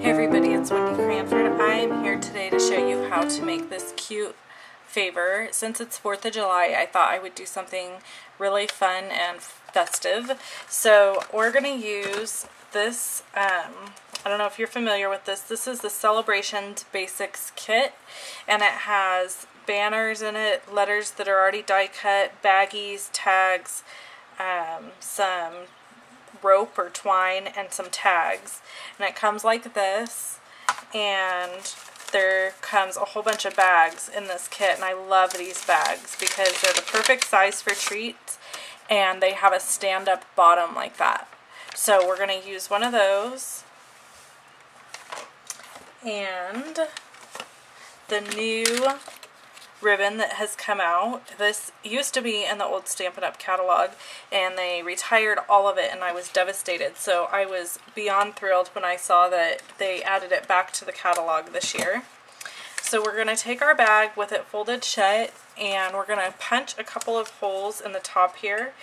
Hey everybody, it's Wendy Cranford. I'm here today to show you how to make this cute favor. Since it's 4th of July, I thought I would do something really fun and festive. So we're going to use this, I don't know if you're familiar with this. This is the Celebrations Basics kit, and it has banners in it, letters that are already die cut, baggies, tags, some rope or twine, and some tags. And it comes like this, and there comes a whole bunch of bags in this kit, and I love these bags because they're the perfect size for treats, and they have a stand-up bottom like that. So we're going to use one of those, and the new ribbon that has come out. This used to be in the old Stampin' Up! Catalog, and they retired all of it, and I was devastated. So I was beyond thrilled when I saw that they added it back to the catalog this year. So we're going to take our bag with it folded shut, and we're going to punch a couple of holes in the top here.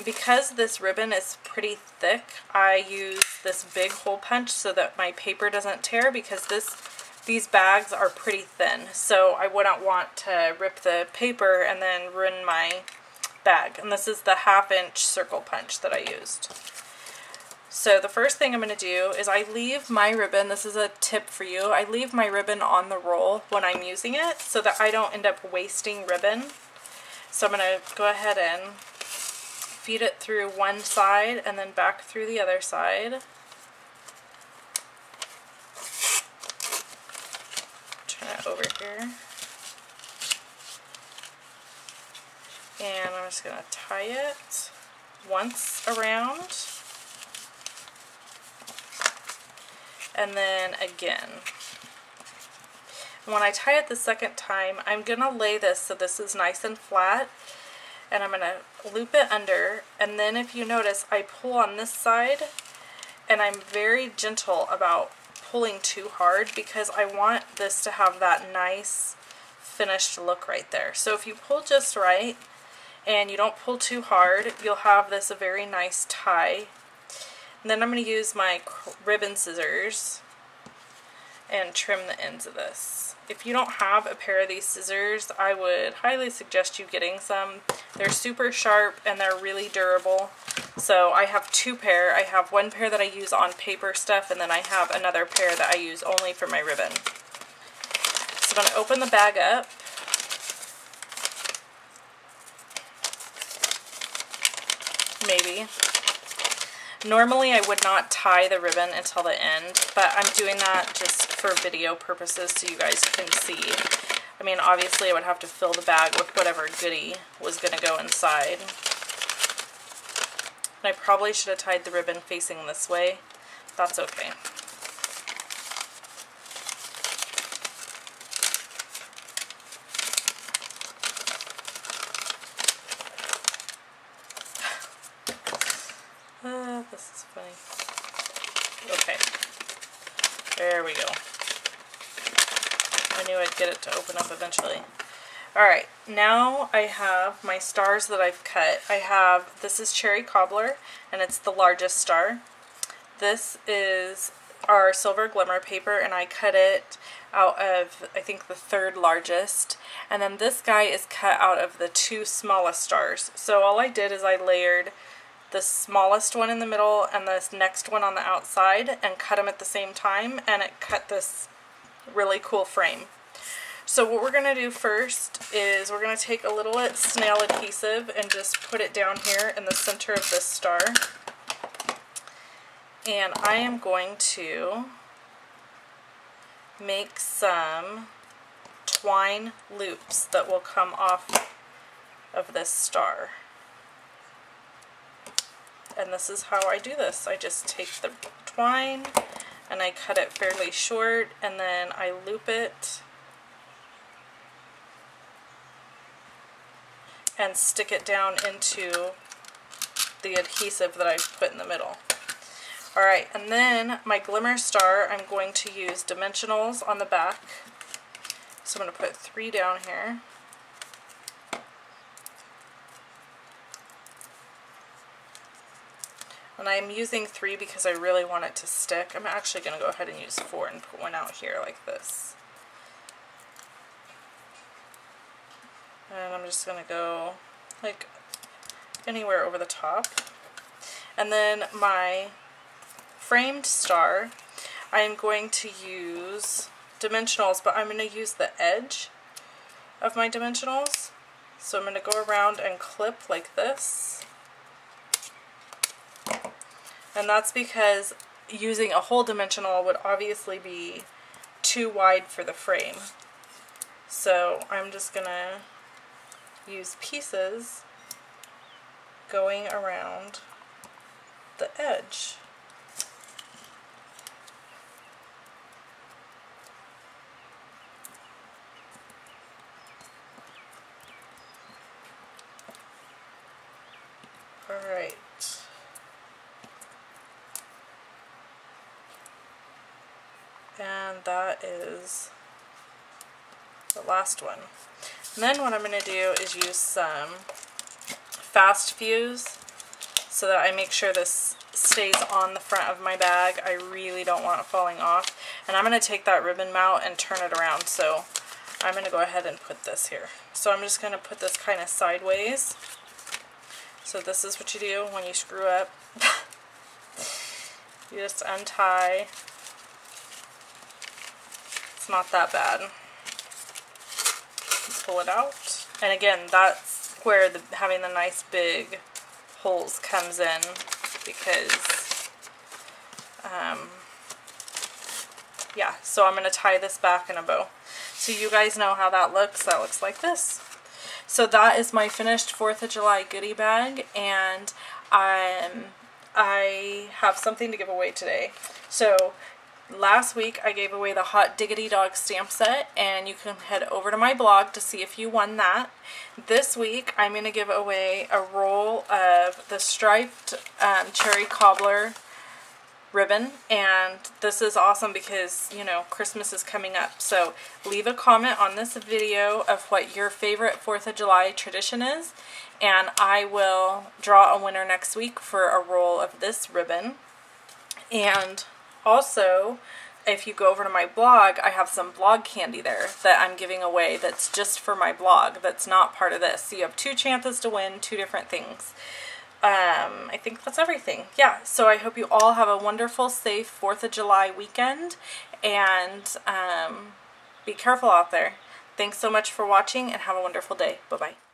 Because this ribbon is pretty thick, I use this big hole punch so that my paper doesn't tear, because these bags are pretty thin, so I wouldn't want to rip the paper and then ruin my bag. And this is the 1/2-inch circle punch that I used. So the first thing I'm going to do is I leave my ribbon, this is a tip for you, I leave my ribbon on the roll when I'm using it so that I don't end up wasting ribbon. So I'm going to go ahead and feed it through one side and then back through the other side. Over here, and I'm just going to tie it once around, and then again. And when I tie it the second time, I'm going to lay this so this is nice and flat, and I'm going to loop it under, and then if you notice, I pull on this side, and I'm very gentle about pulling too hard because I want this to have that nice finished look right there. So if you pull just right and you don't pull too hard, you'll have this a very nice tie. And then I'm going to use my ribbon scissors and trim the ends of this. If you don't have a pair of these scissors, I would highly suggest you getting some. They're super sharp and they're really durable. So I have two pair. I have one pair that I use on paper stuff, and then I have another pair that I use only for my ribbon. So I'm going to open the bag up. Maybe. Normally I would not tie the ribbon until the end, but I'm doing that just for video purposes so you guys can see. I mean, obviously I would have to fill the bag with whatever goodie was going to go inside. I probably should have tied the ribbon facing this way. That's okay. This is funny. Okay. There we go. I knew I'd get it to open up eventually. Alright, now I have my stars that I've cut. This is Cherry Cobbler, and it's the largest star. This is our Silver Glimmer paper, and I cut it out of, I think, the 3rd largest. And then this guy is cut out of the 2 smallest stars. So all I did is I layered the smallest one in the middle and this next one on the outside and cut them at the same time, and it cut this really cool frame. So what we're going to do first is we're going to take a little snail adhesive and just put it down here in the center of this star. And I am going to make some twine loops that will come off of this star. And this is how I do this. I just take the twine and I cut it fairly short, and then I loop it and stick it down into the adhesive that I've put in the middle. Alright, and then my glimmer star, I'm going to use dimensionals on the back. So I'm going to put 3 down here. And I'm using 3 because I really want it to stick. I'm actually going to go ahead and use 4 and put one out here like this. And I'm just going to go like anywhere over the top. And then my framed star, I am going to use dimensionals, but I'm going to use the edge of my dimensionals. So I'm going to go around and clip like this. And that's because using a whole dimensional would obviously be too wide for the frame. So I'm just going to use pieces going around the edge. Alright. And that is the last one. And then what I'm going to do is use some fast fuse so that I make sure this stays on the front of my bag. I really don't want it falling off. And I'm going to take that ribbon mount and turn it around. So I'm going to go ahead and put this here. So I'm just going to put this kind of sideways. So this is what you do when you screw up. You just untie. It's not that bad. Pull it out. And again, that's where having the nice big holes comes in, because yeah, so I'm going to tie this back in a bow. So you guys know how that looks. That looks like this. So that is my finished 4th of July goodie bag, and I have something to give away today. So last week I gave away the Hot Diggity Dog stamp set, and you can head over to my blog to see if you won that. This week I'm going to give away a roll of the striped cherry cobbler ribbon, and this is awesome because, you know, Christmas is coming up. So leave a comment on this video of what your favorite 4th of July tradition is, and I will draw a winner next week for a roll of this ribbon. And also, if you go over to my blog, I have some blog candy there that I'm giving away that's just for my blog, that's not part of this. So you have 2 chances to win 2 different things. I think that's everything. Yeah, so I hope you all have a wonderful, safe 4th of July weekend, and be careful out there. Thanks so much for watching, and have a wonderful day. Bye-bye.